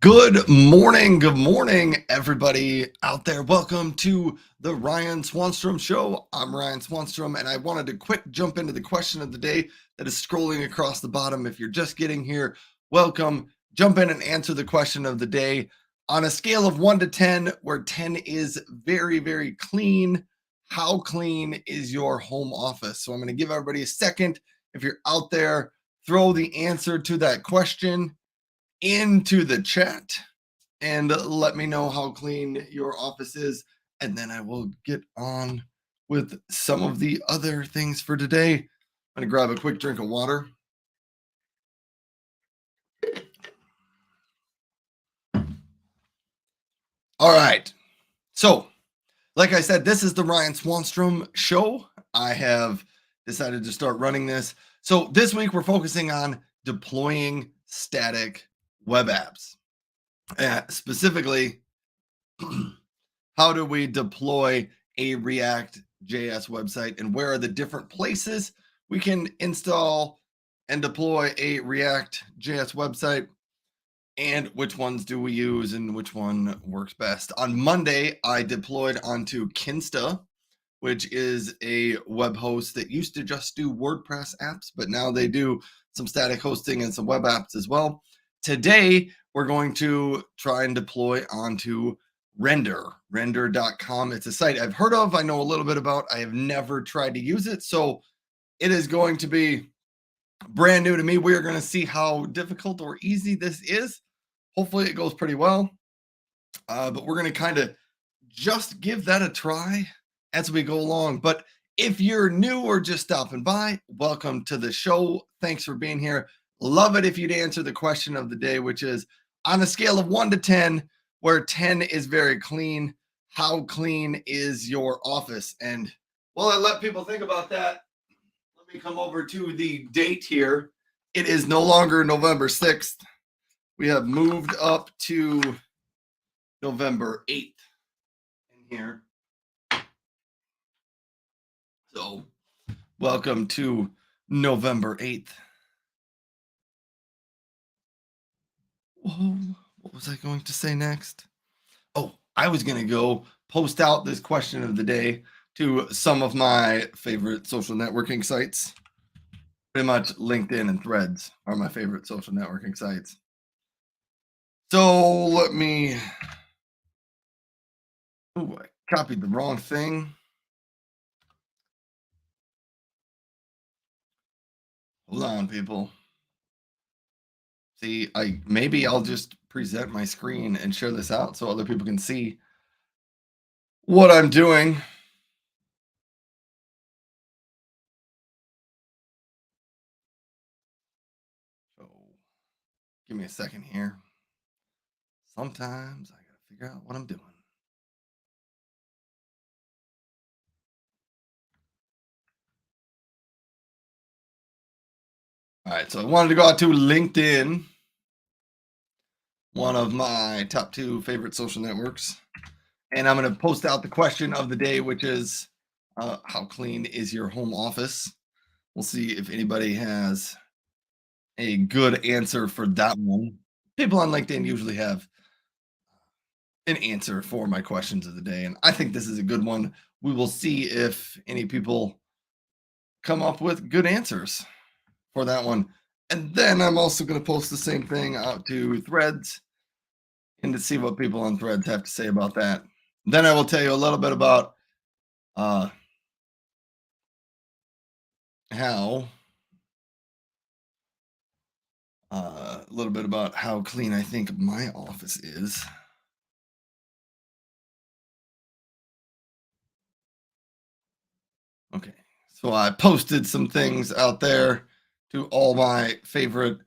Good morning, everybody out there. Welcome to the Ryan Swanstrom Show. I'm Ryan Swanstrom, and I wanted to quick jump into the question of the day that is scrolling across the bottom. If you're just getting here, welcome. Jump in and answer the question of the day. On a scale of 1 to 10, where 10 is very, very clean, how clean is your home office? So I'm going to give everybody a second. If you're out there, throw the answer to that question into the chat and let me know how clean your office is, and then I will get on with some of the other things for today. I'm gonna grab a quick drink of water. All right, so like I said, this is the Ryan Swanstrom Show. I have decided to start running this. So this week we're focusing on deploying static web apps. Specifically, how do we deploy a React JS website, and where are the different places we can install and deploy a React JS website, and which ones do we use and which one works best. On Monday, I deployed onto Kinsta, which is a web host that used to just do WordPress apps, but now they do some static hosting and some web apps as well. Today, we're going to try and deploy onto render.com. It's a site I've heard of, I know a little bit about. I have never tried to use it, so it is going to be brand new to me. We are going to see how difficult or easy this is. Hopefully it goes pretty well, but we're going to kind of just give that a try as we go along. But if you're new or just stopping by, welcome to the show. Thanks for being here. Love it if you'd answer the question of the day, which is on a scale of 1 to 10, where 10 is very clean, how clean is your office? And while I let people think about that, let me come over to the date here. It is no longer November 6th. We have moved up to November 8th in here. So welcome to November 8th. Whoa, what was I going to say next? Oh, I was going to go post out this question of the day to some of my favorite social networking sites. Pretty much LinkedIn and Threads are my favorite social networking sites. So let me, oh, I copied the wrong thing. Hold on, people. See, maybe I'll just present my screen and share this out so other people can see what I'm doing. So give me a second here. Sometimes I gotta figure out what I'm doing. All right, so I wanted to go out to LinkedIn, one of my top 2 favorite social networks. And I'm going to post out the question of the day, which is how clean is your home office? We'll see if anybody has a good answer for that one. People on LinkedIn usually have an answer for my questions of the day, and I think this is a good one. We will see if any people come up with good answers for that one. And then I'm also going to post the same thing out to Threads and to see what people on Threads have to say about that. Then I will tell you a little bit about how a little bit about how clean I think my office is. Okay, so I posted some things out there to all my favorite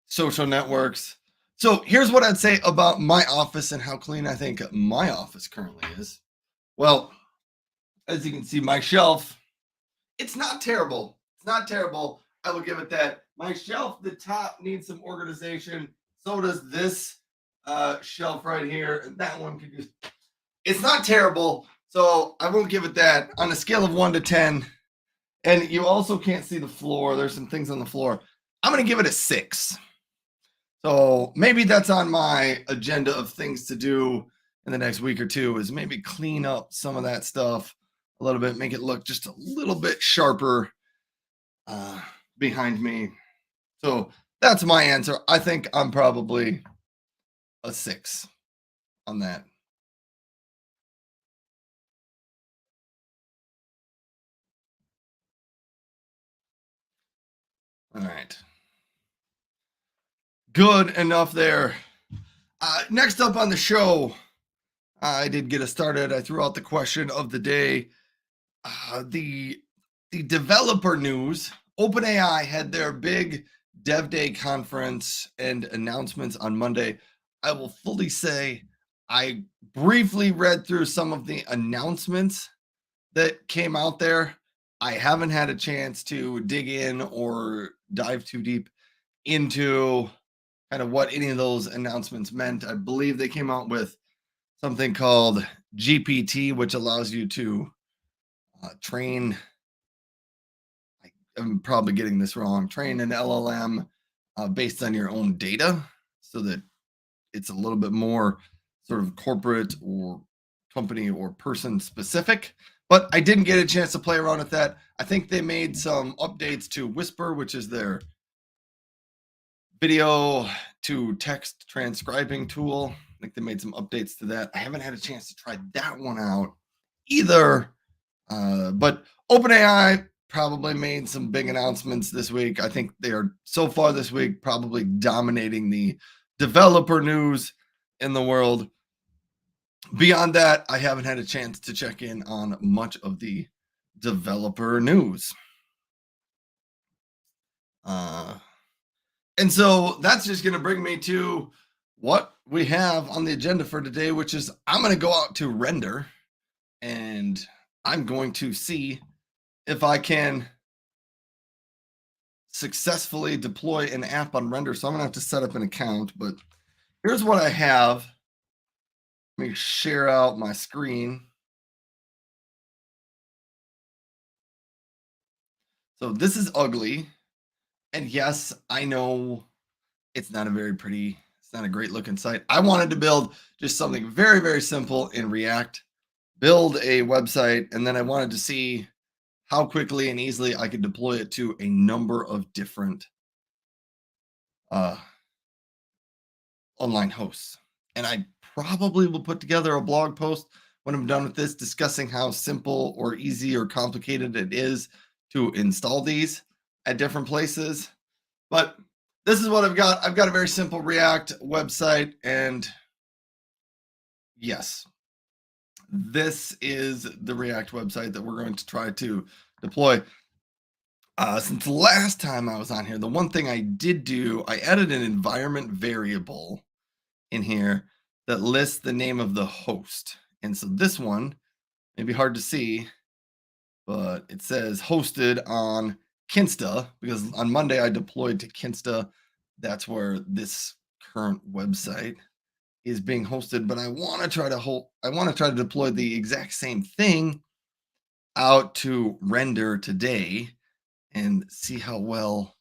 social networks. So here's what I'd say about my office and how clean I think my office currently is. Well, as you can see, my shelf, it's not terrible. It's not terrible. I will give it that. My shelf, the top needs some organization. So does this shelf right here. And that one could just, it's not terrible. So I won't give it that. On a scale of 1 to 10, and you also can't see the floor. There's some things on the floor. I'm going to give it a 6. So maybe that's on my agenda of things to do in the next week or two is maybe clean up some of that stuff a little bit, make it look just a little bit sharper uh, behind me. So that's my answer. I think I'm probably a 6 on that. All right. Good enough there. Next up on the show, I did get us started. I threw out the question of the day. The developer news. OpenAI had their big Dev Day conference and announcements on Monday. I will fully say I briefly read through some of the announcements that came out there. I haven't had a chance to dig in or dive too deep into kind of what any of those announcements meant. I believe they came out with something called GPT, which allows you to train. I'm probably getting this wrong. Train an LLM based on your own data, so that it's a little bit more sort of corporate or company or person specific. But I didn't get a chance to play around with that. I think they made some updates to Whisper, which is their video to text transcribing tool. I think they made some updates to that. I haven't had a chance to try that one out either. But OpenAI probably made some big announcements this week. I think they are so far this week probably dominating the developer news in the world. Beyond that, I haven't had a chance to check in on much of the developer news. And so that's just going to bring me to what we have on the agenda for today, which is I'm going to go out to Render and I'm going to see if I can successfully deploy an app on Render. So I'm going to have to set up an account, but here's what I have. Let me share out my screen. So this is ugly. And yes, I know it's not a very pretty, it's not a great looking site. I wanted to build just something very, very simple in React, build a website, and then I wanted to see how quickly and easily I could deploy it to a number of different online hosts. And I probably will put together a blog post when I'm done with this discussing how simple or easy or complicated it is to install these at different places. But this is what I've got. I've got a very simple React website, and yes, this is the React website that we're going to try to deploy. Since the last time I was on here, the one thing I did do, I added an environment variable in here that lists the name of the host. And so this one may be hard to see, but it says hosted on Kinsta, because on Monday I deployed to Kinsta. That's where this current website is being hosted, but I want to try to deploy the exact same thing out to Render today and see how well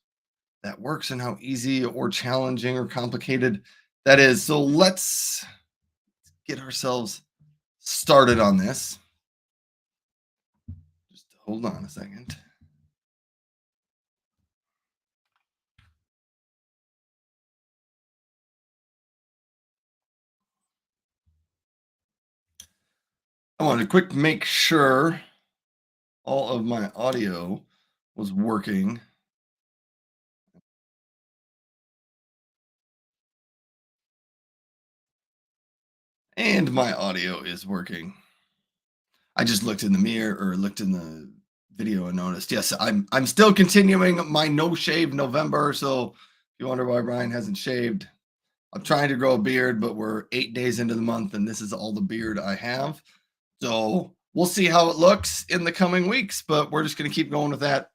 that works and how easy or challenging or complicated that is. So let's get ourselves started on this. Just hold on a second. I wanted to quick make sure all of my audio was working. And my audio is working. I just looked in the mirror or looked in the video and noticed, yes, I'm still continuing my no shave November. So if you wonder why Brian hasn't shaved, I'm trying to grow a beard, but we're 8 days into the month and this is all the beard I have. So we'll see how it looks in the coming weeks, but we're just going to keep going with that.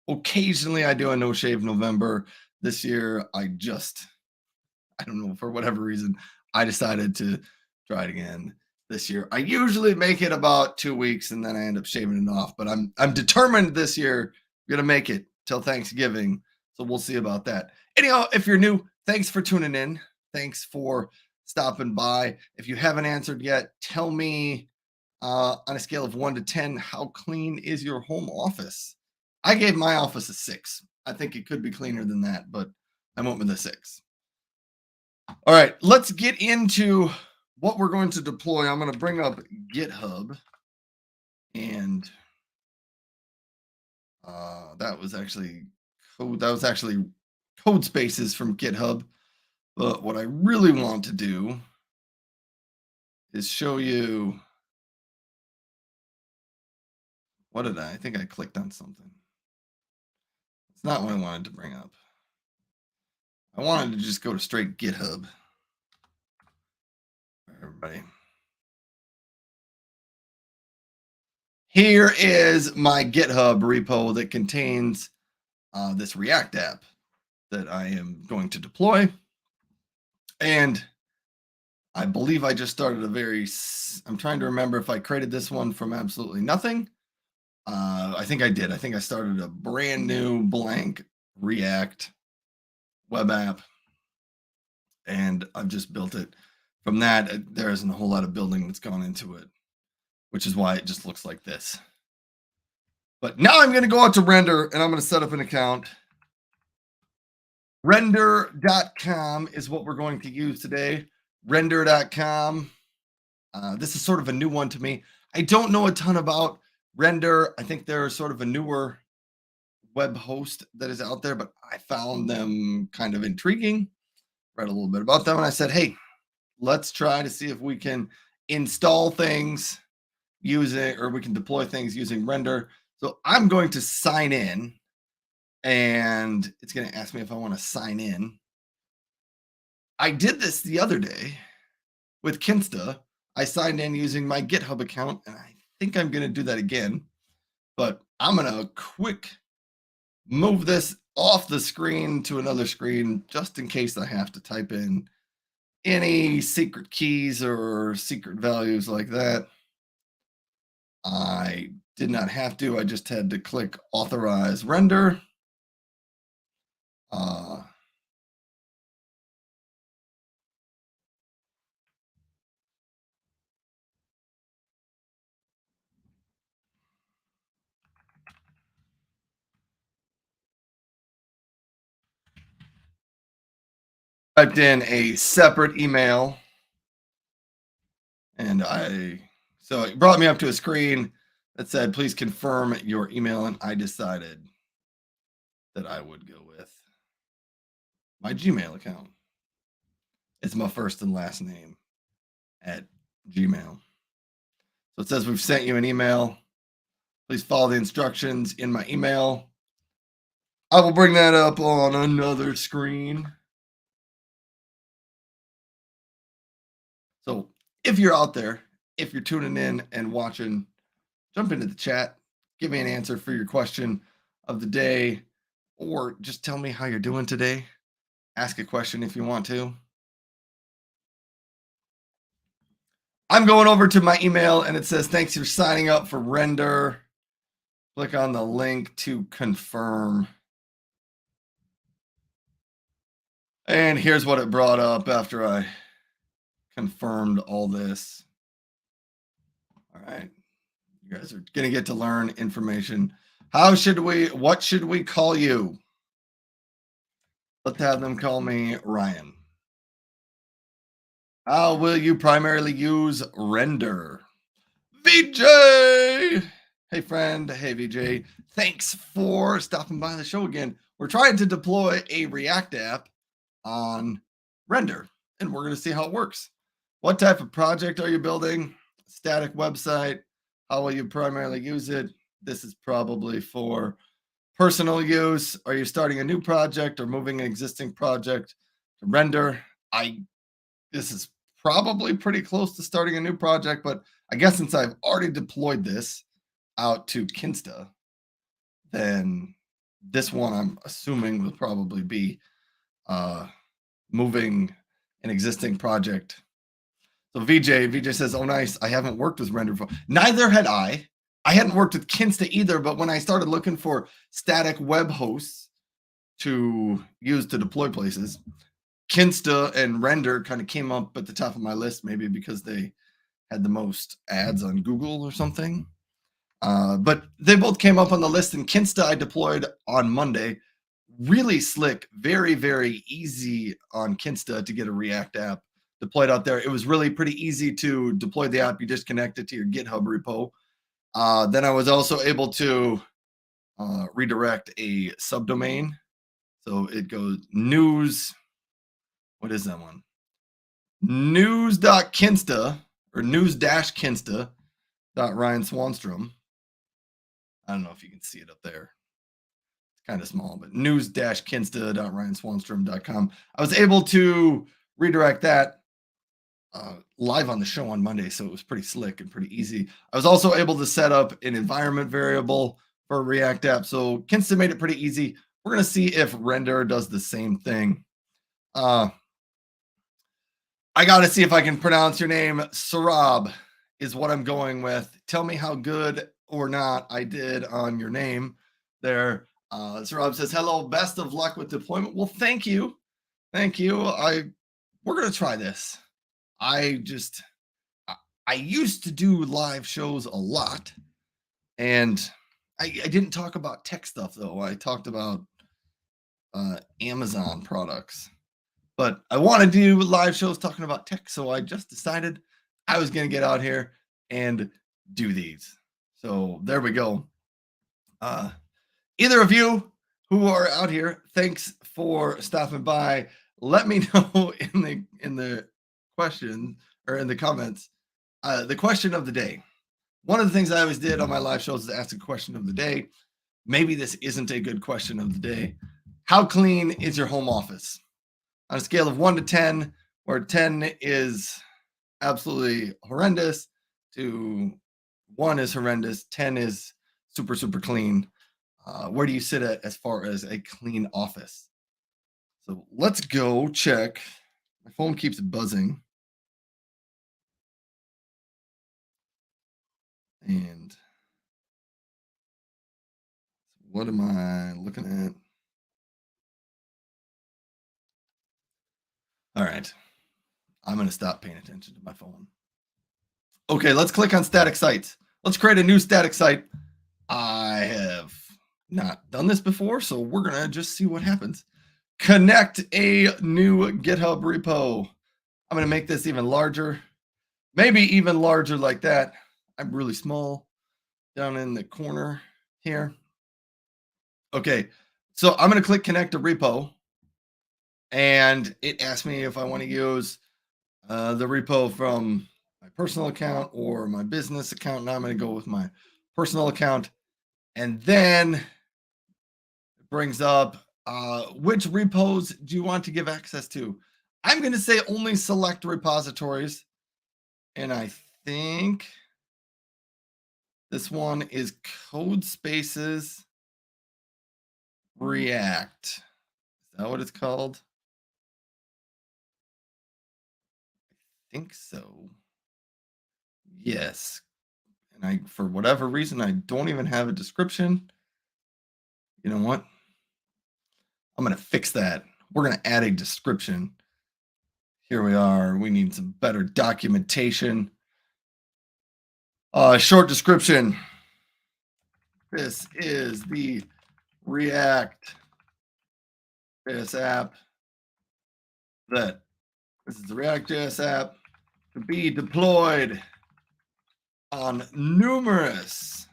Occasionally I do a no shave November. This year I don't know, for whatever reason, I decided to try it again this year. I usually make it about 2 weeks and then I end up shaving it off, but I'm determined this year I'm gonna make it till Thanksgiving. So we'll see about that. Anyhow, if you're new, thanks for tuning in. Thanks for stopping by. If you haven't answered yet, tell me on a scale of 1 to 10, how clean is your home office? I gave my office a 6. I think it could be cleaner than that, but I went with a 6. All right, let's get into what we're going to deploy. I'm going to bring up GitHub, and that was actually code. That was actually code spaces from GitHub. But what I really want to do is show you. What did I think I clicked on something? It's not what I wanted to bring up. I wanted to just go to straight GitHub. Everybody. Here is my GitHub repo that contains this React app that I am going to deploy. And I believe I just started I'm trying to remember if I created this one from absolutely nothing. I think I did. I think I started a brand new blank React web app, and I've just built it from that. There isn't a whole lot of building that's gone into it, which is why it just looks like this. But now I'm going to go out to Render, and I'm going to set up an account. Render.com is what we're going to use today. Render.com. This is sort of a new one to me. I don't know a ton about Render. I think they're sort of a newer web host that is out there, but I found them kind of intriguing. Read a little bit about them, and I said, hey, let's try to see if we can install things using, or we can deploy things using Render. So I'm going to sign in, and it's going to ask me if I want to sign in. I did this the other day with Kinsta. I signed in using my GitHub account, and I think I'm going to do that again. But I'm going to quick move this off the screen to another screen just in case I have to type in any secret keys or secret values like that. I did not have to. I just had to click authorize render. Typed in a separate email, and so it brought me up to a screen that said, please confirm your email, and I decided that I would go with my Gmail account. It's my first and last name at Gmail. So it says we've sent you an email. Please follow the instructions in my email. I will bring that up on another screen. So if you're out there, if you're tuning in and watching, jump into the chat, give me an answer for your question of the day, or just tell me how you're doing today. Ask a question if you want to. I'm going over to my email, and it says, thanks for signing up for Render. Click on the link to confirm. And here's what it brought up after I confirmed all this. All right. You guys are going to get to learn information. What should we call you? Let's have them call me Ryan. How will you primarily use Render? VJ! Hey, friend. Hey, VJ. Thanks for stopping by the show again. We're trying to deploy a React app on Render, and we're going to see how it works. What type of project are you building? Static website. How will you primarily use it? This is probably for personal use. Are you starting a new project or moving an existing project to Render? This is probably pretty close to starting a new project, but I guess since I've already deployed this out to Kinsta, then this one I'm assuming will probably be moving an existing project. So VJ says, oh, nice. I haven't worked with Render before. Neither had I. I hadn't worked with Kinsta either, but when I started looking for static web hosts to use to deploy places, Kinsta and Render kind of came up at the top of my list, maybe because they had the most ads on Google or something. But they both came up on the list, and Kinsta I deployed on Monday. Really slick, very, very easy on Kinsta to get a React app deployed out there. It was really pretty easy to deploy the app. You just connect it to your GitHub repo. Then I was also able to redirect a subdomain. So it goes news. What is that one? News.kinsta or news-kinsta.Ryan Swanstrom. I don't know if you can see it up there. It's kind of small, but news-kinsta.ryanswanstrom.com. I was able to redirect that live on the show on Monday, so it was pretty slick and pretty easy. I was also able to set up an environment variable for a React app, so Kinsta made it pretty easy. We're going to see if Render does the same thing. I got to see if I can pronounce your name. Sarab is what I'm going with. Tell me how good or not I did on your name there. Sarab says, hello, best of luck with deployment. Well, thank you. Thank you. We're going to try this. I used to do live shows a lot, and I didn't talk about tech stuff, though. I talked about Amazon products. But I want to do live shows talking about tech, so I just decided I was going to get out here and do these. So there we go. Either of you who are out here, thanks for stopping by. Let me know in the question or in the comments the question of the day. One of the things I always did on my live shows is ask a question of the day. Maybe this isn't a good question of the day. How clean is your home office? On a scale of 1 to 10, where 10 is absolutely horrendous to 1 is horrendous, 10 is super, super clean. Where do you sit at as far as a clean office? So let's go check. My phone keeps buzzing. And what am I looking at? All right. I'm going to stop paying attention to my phone. Okay, let's click on static sites. Let's create a new static site. I have not done this before, so we're going to just see what happens. Connect a new GitHub repo. I'm going to make this even larger, maybe even larger like that. I'm really small down in the corner here. Okay, so I'm going to click connect a repo, and it asks me if I want to use the repo from my personal account or my business account. Now I'm going to go with my personal account, and then it brings up which repos do you want to give access to? I'm going to say only select repositories, and I think this one is Code Spaces React. Is that what it's called? I think so. Yes. And for whatever reason, I don't even have a description. You know what? I'm going to fix that. We're going to add a description. Here we are. We need some better documentation. Short description. This is the React JS app this is the React.js app to be deployed on numerous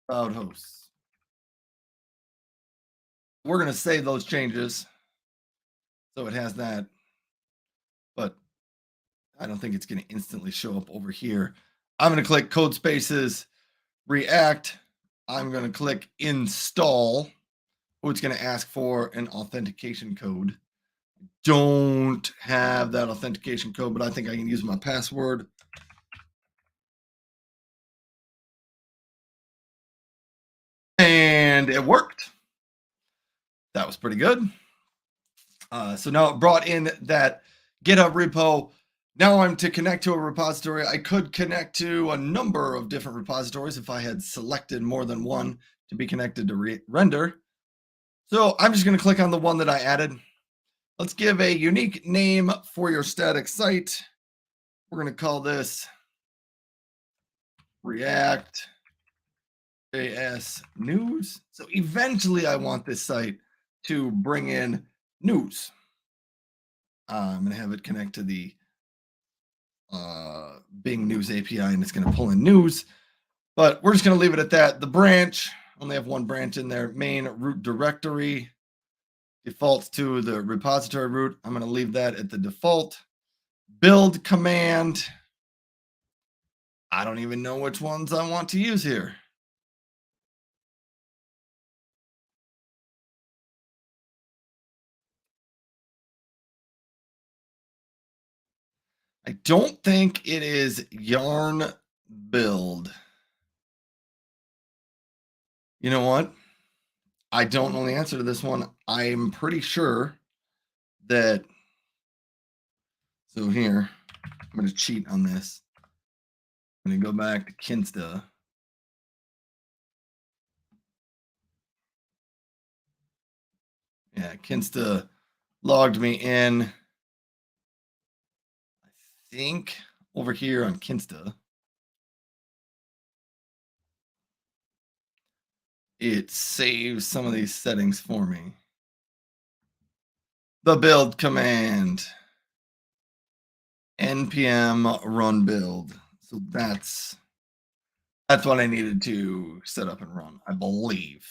cloud hosts. We're going to save those changes so it has that, but I don't think it's going to instantly show up over here. I'm going to click Code Spaces React. I'm going to click install. Oh, it's going to ask for an authentication code. Don't have that authentication code, but I think I can use my password. And it worked. That was pretty good. So now it brought in that GitHub repo. Now I'm to connect to a repository. I could connect to a number of different repositories if I had selected more than one to be connected to Render. So I'm just going to click on the one that I added. Let's give a unique name for your static site. We're going to call this React JS News. So eventually I want this site to bring in news. I'm going to have it connect to the Bing News API, and it's going to pull in news. But we're just going to leave it at that. The branch, only have one branch in there. Main root directory defaults to the repository root. I'm going to leave that at the default. Build command. I don't even know which ones I want to use here. I don't think it is yarn build. You know what? I don't know the answer to this one. I'm pretty sure that. So here, I'm going to cheat on this. I'm going to go back to Kinsta. Yeah, Kinsta logged me in. I think over here on Kinsta, it saves some of these settings for me. The build command, npm run build. So that's what I needed to set up and run, I believe.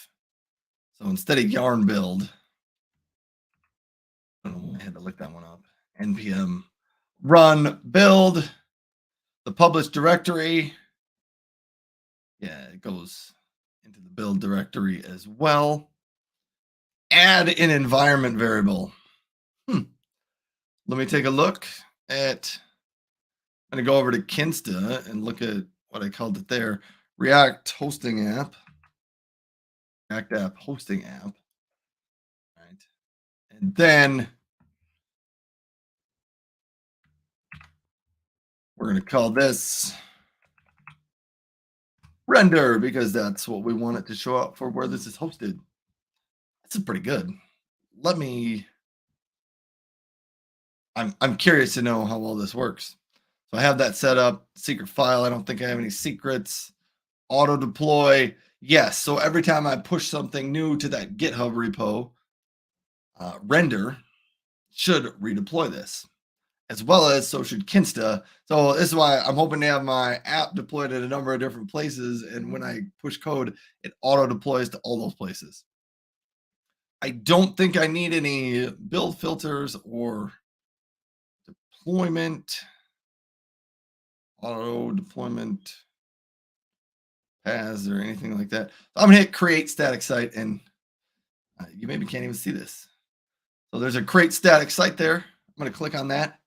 So instead of yarn build, I don't know, I had to look that one up. npm run build, the published directory. Yeah, it goes into the build directory as well. Add an environment variable. Let me take a look at, I'm going to go over to Kinsta and look at what I called it there. React hosting app. React app hosting app. Right. And then we're going to call this render because that's what we want it to show up for where this is hosted. That's pretty good. Let me, I'm curious to know how well this works. So I have that set up, secret file. I don't think I have any secrets. Auto deploy. Yes. So every time I push something new to that GitHub repo, render should redeploy this, as well as so should Kinsta. So this is why I'm hoping to have my app deployed at a number of different places. And when I push code, it auto deploys to all those places. I don't think I need any build filters or deployment, auto deployment paths or anything like that. So I'm going to hit create static site, and you maybe can't even see this. So there's a create static site there. I'm going to click on that.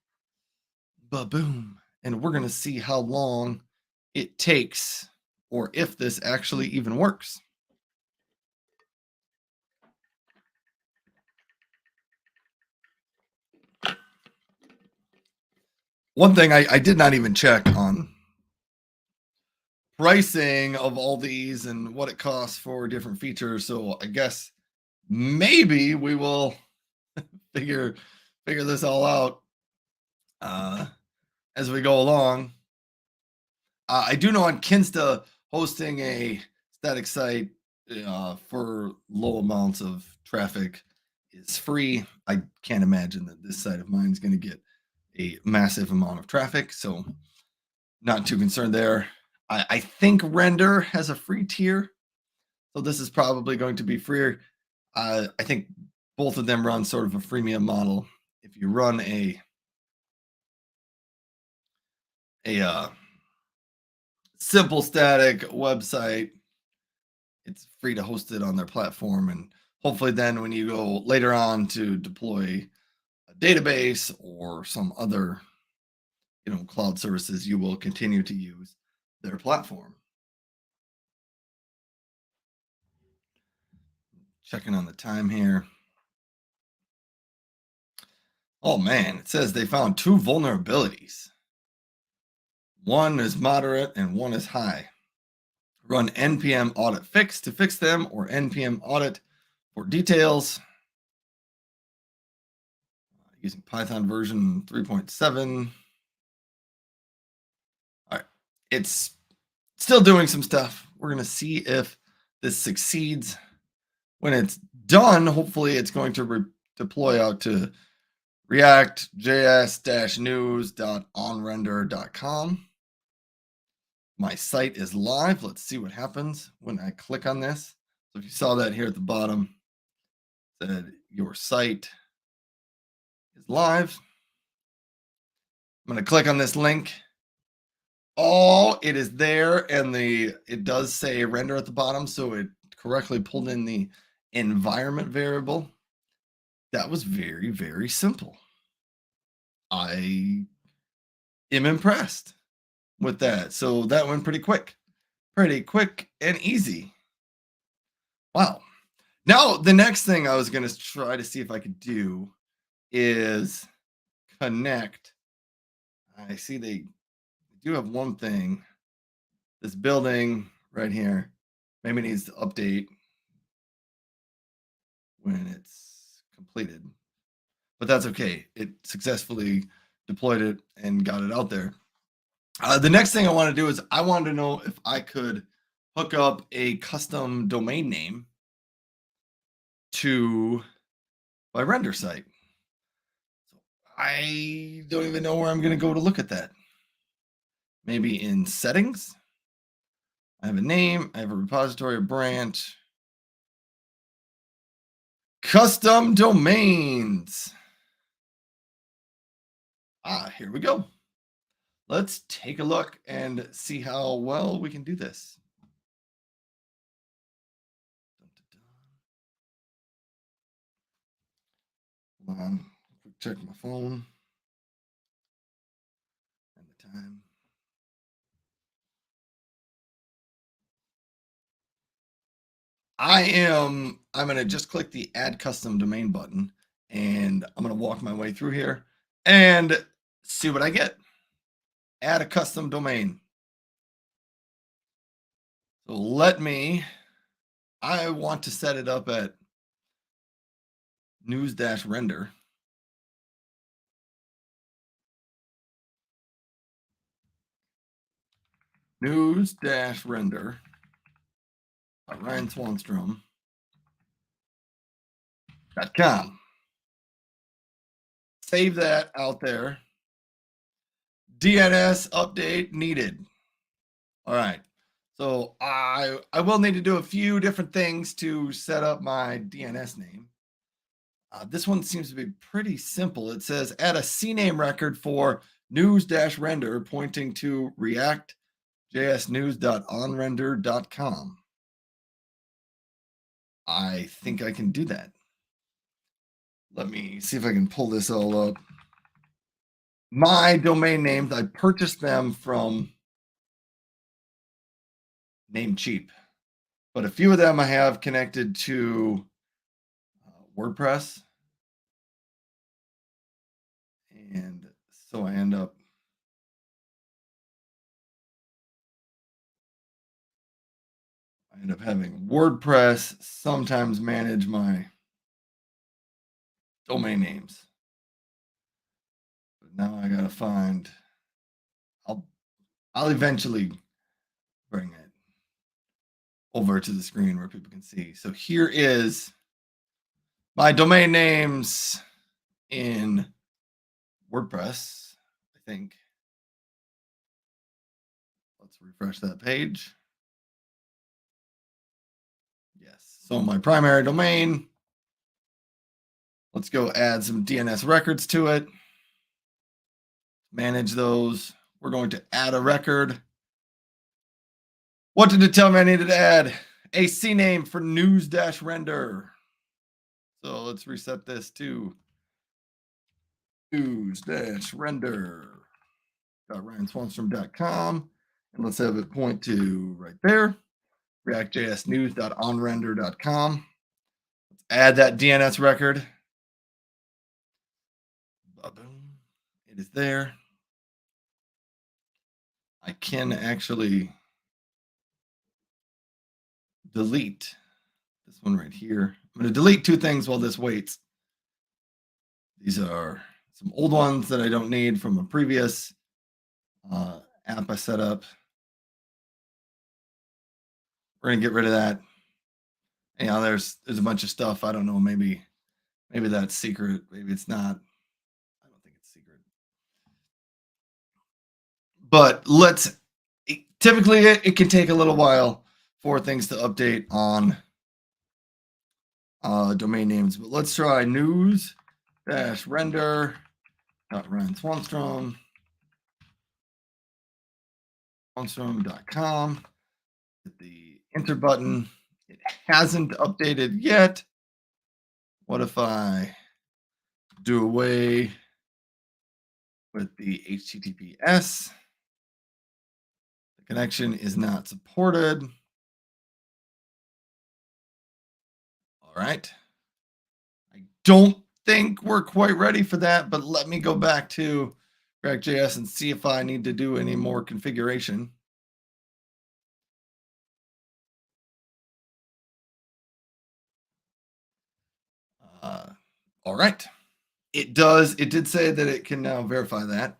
Ba-boom. And we're going to see how long it takes or if this actually even works. One thing I did not even check on pricing of all these and what it costs for different features. So I guess maybe we will figure this all out as we go along. I do know on Kinsta hosting a static site for low amounts of traffic is free. I can't imagine that this site of mine is going to get a massive amount of traffic, so not too concerned there. I think Render has a free tier, so this is probably going to be free. I think both of them run sort of a freemium model. If you run a simple static website, it's free to host it on their platform, and hopefully then when you go later on to deploy a database or some other cloud services, you will continue to use their platform. Checking on the time here. Oh man, it says they found 2 vulnerabilities. One is moderate and one is high. Run npm audit fix to fix them, or npm audit for details. using Python version 3.7. All right, it's still doing some stuff. We're going to see if this succeeds. When it's done, hopefully it's going to deploy out to react.js-news.onrender.com. My site is live. Let's see what happens when I click on this. So if you saw that here at the bottom, it said your site is live. I'm going to click on this link. Oh, it is there, and it does say render at the bottom, so it correctly pulled in the environment variable. That was very, very simple. I am impressed with that. So that went pretty quick and easy. Wow. Now, the next thing I was going to try to see if I could do is connect. I see they do have one thing. This building right here maybe needs to update when it's completed, but that's okay. It successfully deployed it and got it out there. The next thing I want to do is I wanted to know if I could hook up a custom domain name to my render site. So I don't even know where I'm going to go to look at that. Maybe in settings. I have a name, I have a repository, a branch. Custom domains. Here we go. Let's take a look and see how well we can do this. Hold on, check my phone and the time. I'm going to just click the add custom domain button, and I'm going to walk my way through here and see what I get. Add a custom domain. So I want to set it up at news-render. News-render. RyanSwanstrom.com. Save that out there. DNS update needed. All right. So I will need to do a few different things to set up my DNS name. This one seems to be pretty simple. It says add a CNAME record for news-render pointing to react.jsnews.onrender.com. I think I can do that. Let me see if I can pull this all up. My domain names, I purchased them from Namecheap, but a few of them I have connected to WordPress. And so I end up having WordPress sometimes manage my domain names. But now I gotta find, I'll eventually bring it over to the screen where people can see. So here is my domain names in WordPress, I think. Let's refresh that page. Yes, so my primary domain, let's go add some DNS records to it. Manage those. We're going to add a record. What did it tell me I needed to add? A CNAME for news-render. So let's reset this to news-render.ryanswanstrom.com. And let's have it point to right there, react.jsnews.onrender.com. Let's add that DNS record. Boom. It is there. I can actually delete this one right here. I'm going to delete two things while this waits. These are some old ones that I don't need from a previous app I set up. We're gonna get rid of that. There's a bunch of stuff. I don't know. Maybe that's secret. Maybe it's not. I don't think it's secret. But typically it can take a little while for things to update on domain names. But let's try news render Ryan Swanstrom.com. Hit the enter button. It hasn't updated yet. What if I do away with the HTTPS? The connection is not supported. All right. I don't think we're quite ready for that, but let me go back to React.js and see if I need to do any more configuration. All right. It did say that it can now verify that.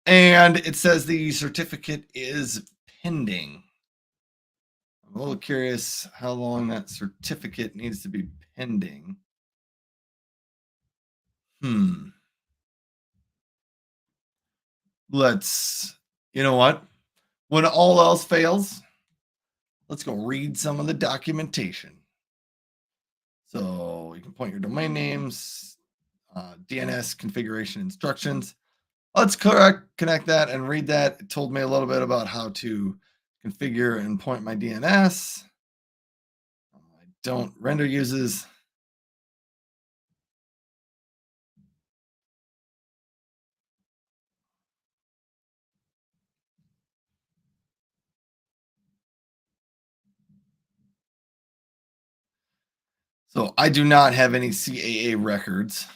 And it says the certificate is pending. I'm a little curious how long that certificate needs to be pending. You know what? When all else fails, let's go read some of the documentation. So you can point your domain names, DNS configuration instructions. Let's connect that and read that. It told me a little bit about how to configure and point my DNS. I don't render uses. So I do not have any CAA records.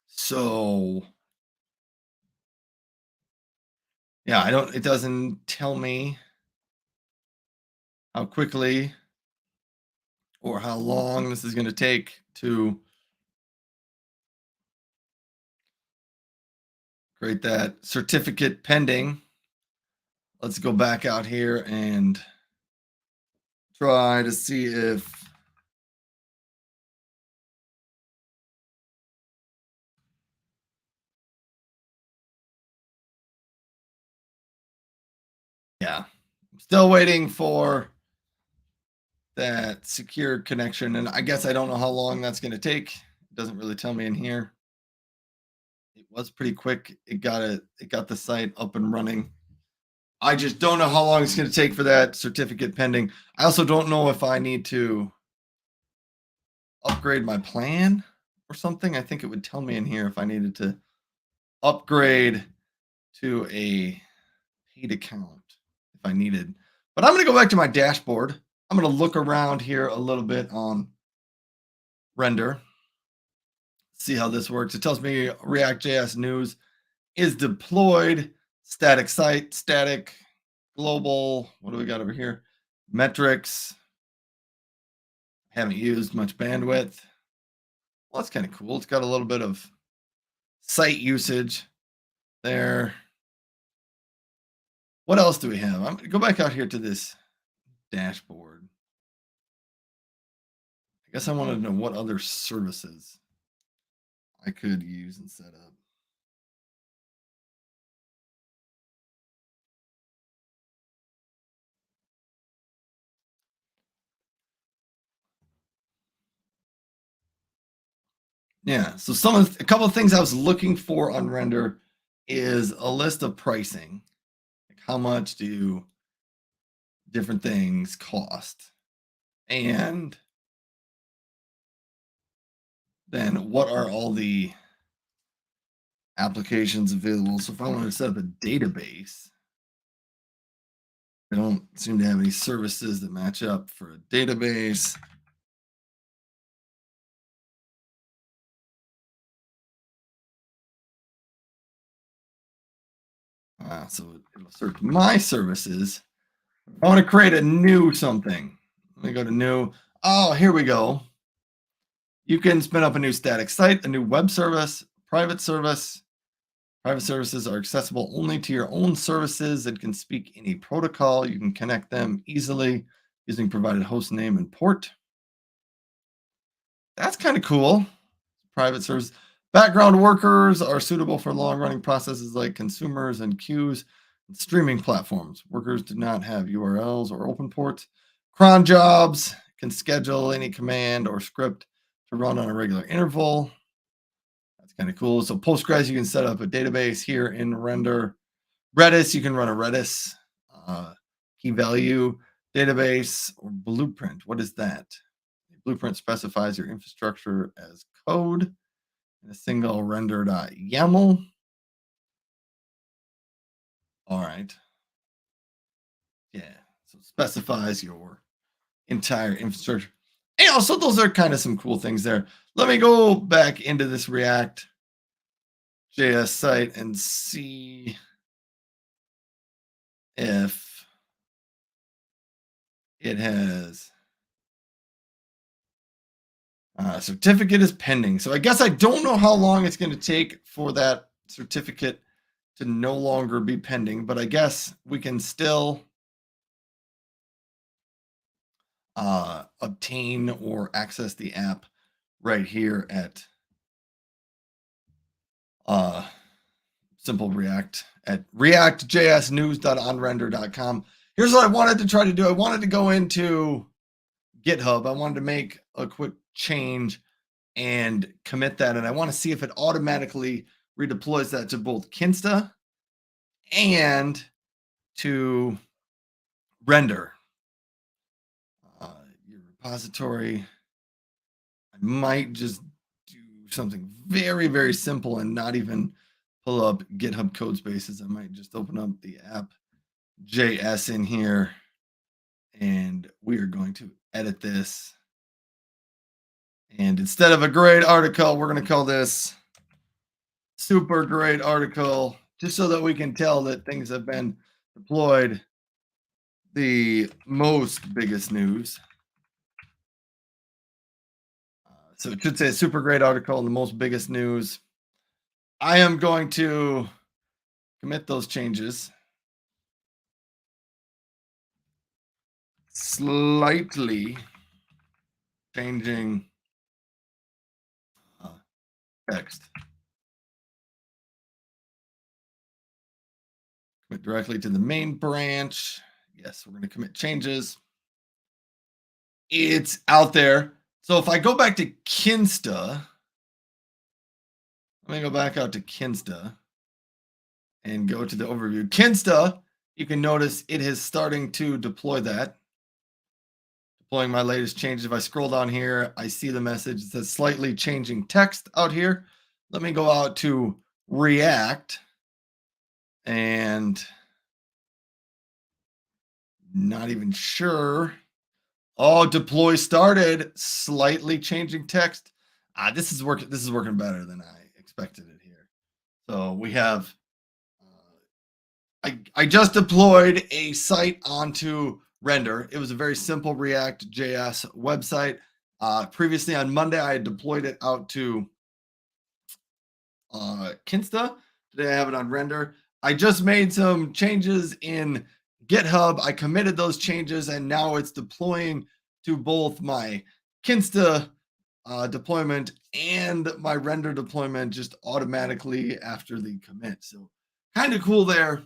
So yeah, it doesn't tell me how quickly or how long this is going to take to create that certificate pending. Let's go back out here and try to see if yeah, I'm still waiting for that secure connection, and I guess I don't know how long that's going to take. It doesn't really tell me in here. It was pretty quick. It got the site up and running. I just don't know how long it's going to take for that certificate pending. I also don't know if I need to upgrade my plan or something. I think it would tell me in here if I needed to upgrade to a paid account if I needed. But I'm going to go back to my dashboard. I'm going to look around here a little bit on render, see how this works. It tells me React.js news is deployed, static site, static, global. What do we got over here? Metrics. Haven't used much bandwidth. Well, that's kind of cool. It's got a little bit of site usage there. What else do we have? I'm going to go back out here to this dashboard. I guess I wanted to know what other services I could use and set up. Yeah, so a couple of things I was looking for on render is a list of pricing. Like how much do different things cost? And then what are all the applications available? So if I wanted to set up a database, I don't seem to have any services that match up for a database. So it'll search my services. I want to create a new something. Let me go to new. Oh, here we go. You can spin up a new static site, a new web service, private service. Private services are accessible only to your own services and can speak any protocol. You can connect them easily using provided host name and port. That's kind of cool. Private service. Background workers are suitable for long running processes like consumers and queues and streaming platforms. Workers do not have URLs or open ports. Cron jobs can schedule any command or script to run on a regular interval. That's kind of cool. So Postgres, you can set up a database here in render. Redis, you can run a Redis key value database or blueprint. What is that? Blueprint specifies your infrastructure as code in a single render.yaml. All right. Yeah. So it specifies your entire infrastructure. And also, those are kind of some cool things there. Let me go back into this React JS site and see if it has certificate is pending. So I guess I don't know how long it's going to take for that certificate to no longer be pending, but I guess we can still obtain or access the app right here at Simple React at reactjsnews.onrender.com. Here's what I wanted to try to do. I wanted to go into GitHub. I wanted to make a quick change and commit that. And I want to see if it automatically redeploys that to both Kinsta and to render. Your repository. I might just do something very, very simple and not even pull up GitHub code spaces. I might just open up the app JS in here and we are going to edit this. And instead of a great article, we're going to call this super great article, just so that we can tell that things have been deployed. The most biggest news. So it should say super great article, the most biggest news. I am going to commit those changes slightly, changing text. Commit directly to the main branch. Yes, we're going to commit changes. It's out there. So if I go back to Kinsta, let me go back out to Kinsta and go to the overview. Kinsta, you can notice it is starting to deploy that. Deploying my latest changes. If I scroll down here, I see the message. It says slightly changing text out here. Let me go out to React and not even sure. Oh, deploy started. Slightly changing text. This is working. This is working better than I expected it here. So we have. I just deployed a site onto Render. It was a very simple React JS website. Previously on Monday, I had deployed it out to Kinsta. Today I have it on Render. I just made some changes in GitHub. I committed those changes, and now it's deploying to both my Kinsta deployment and my Render deployment just automatically after the commit. So kind of cool there.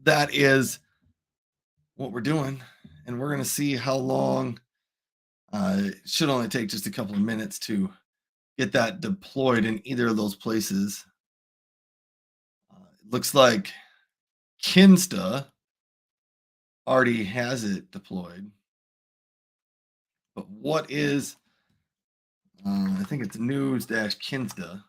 That is what we're doing, and we're going to see how long. It should only take just a couple of minutes to get that deployed in either of those places. It looks like Kinsta already has it deployed, but what is, I think it's news-Kinsta.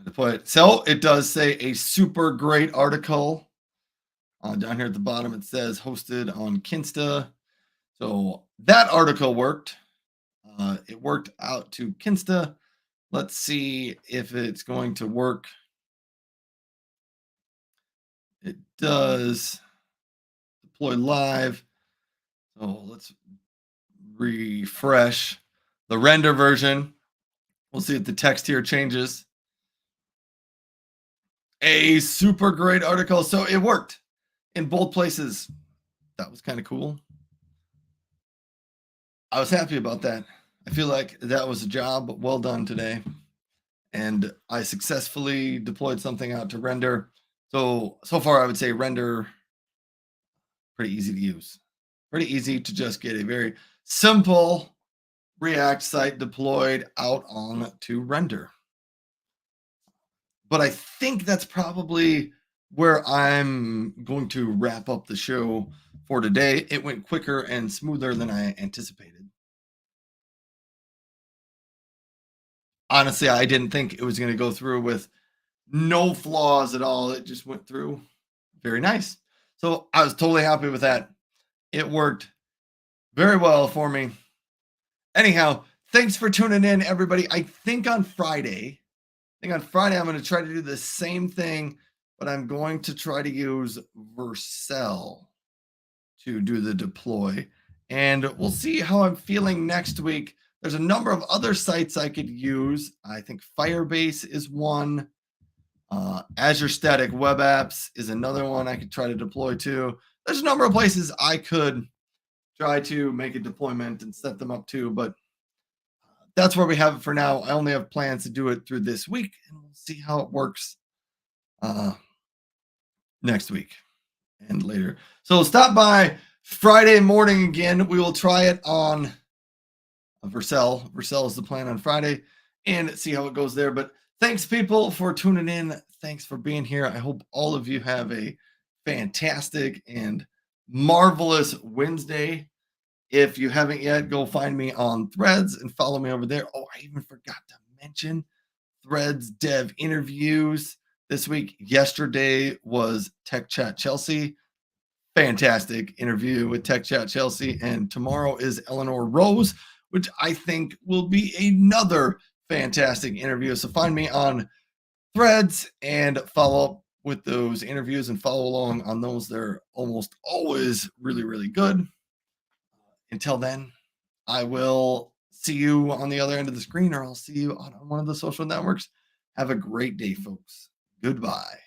Deploy it. So it does say a super great article. Down here at the bottom, it says hosted on Kinsta. So that article worked. It worked out to Kinsta. Let's see if it's going to work. It does deploy live. Oh, let's refresh the render version. We'll see if the text here changes. A super great article. So it worked in both places. That was kind of cool. I was happy about that. I feel like that was a job well done today. And I successfully deployed something out to render. So far, I would say render pretty easy to use. Pretty easy to just get a very simple React site deployed out on to render. But I think that's probably where I'm going to wrap up the show for today. It went quicker and smoother than I anticipated. Honestly, I didn't think it was going to go through with no flaws at all. It just went through very nice. So I was totally happy with that. It worked very well for me. Anyhow, thanks for tuning in, everybody. I think on Friday, I'm going to try to do the same thing, but I'm going to try to use Vercel to do the deploy. And we'll see how I'm feeling next week. There's a number of other sites I could use. I think Firebase is one. Azure Static Web Apps is another one I could try to deploy to. There's a number of places I could try to make a deployment and set them up to, but that's where we have it for now. I only have plans to do it through this week, and we'll see how it works uh, next week and later. So stop by Friday morning again. We will try it on Vercel. Vercel is the plan on Friday, and see how it goes there. But thanks, people, for tuning in. Thanks for being here. I hope all of you have a fantastic and marvelous Wednesday. If you haven't yet, go find me on Threads and follow me over there. Oh, I even forgot to mention Threads dev interviews this week. Yesterday was Tech Chat Chelsea. Fantastic interview with Tech Chat Chelsea. And tomorrow is Eleanor Rose, which I think will be another fantastic interview. So find me on Threads and follow up with those interviews and follow along on those. They're almost always really, really good. Until then, I will see you on the other end of the screen, or I'll see you on one of the social networks. Have a great day, folks. Goodbye.